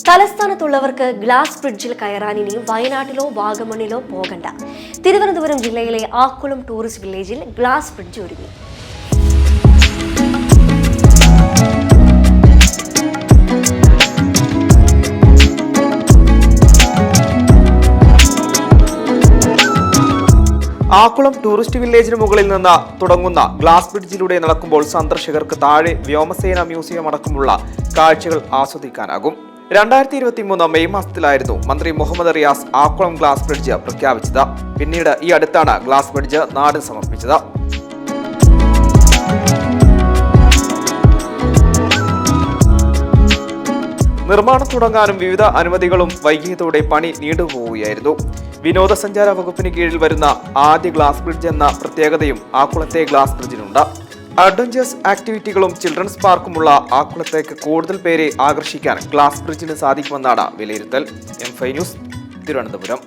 തലസ്ഥാനത്തുള്ളവർക്ക് glass ബ്രിഡ്ജിൽ കയറാൻ ഇനി വയനാട്ടിലോ വാഗമണ്ണിലോ പോകണ്ട. തിരുവനന്തപുരം ജില്ലയിലെ ആക്കുളം ടൂറിസ്റ്റ് വില്ലേജിൽ ഗ്ലാസ് ബ്രിഡ്ജ് ഒരുങ്ങി. ആക്കുളം ടൂറിസ്റ്റ് വില്ലേജിന് മുകളിൽ നിന്ന് തുടങ്ങുന്ന ഗ്ലാസ് ബ്രിഡ്ജിലൂടെ നടക്കുമ്പോൾ സന്ദർശകർക്ക് താഴെ വ്യോമസേന മ്യൂസിയം അടക്കമുള്ള കാഴ്ചകൾ ആസ്വദിക്കാനാകും. 2023 മെയ് മാസത്തിലായിരുന്നു മന്ത്രി മുഹമ്മദ് റിയാസ് ആക്കുളം ഗ്ലാസ് ബ്രിഡ്ജ് പ്രഖ്യാപിച്ചത്. പിന്നീട് ഈ അടുത്താണ് ഗ്ലാസ് ബ്രിഡ്ജ് നാടിന് സമർപ്പിച്ചത്. നിർമ്മാണം തുടങ്ങാനും വിവിധ അനുമതികളും വൈകിയതോടെ പണി നീണ്ടുപോവുകയായിരുന്നു. വിനോദസഞ്ചാര വകുപ്പിന് കീഴിൽ വരുന്ന ആദ്യ ഗ്ലാസ് ബ്രിഡ്ജ് എന്ന പ്രത്യേകതയും ആക്കുളത്തെ ഗ്ലാസ് ബ്രിഡ്ജിനുണ്ട്. അഡ്വഞ്ചേഴ്സ് ആക്ടിവിറ്റികളും ചിൽഡ്രൻസ് പാർക്കുമുള്ള ആക്കുളത്തേക്ക് കൂടുതൽ പേരെ ആകർഷിക്കാൻ ഗ്ലാസ് ബ്രിഡ്ജിന് സാധിക്കുമെന്നാണ് വിലയിരുത്തൽ. M5 news, Thiruvananthapuram.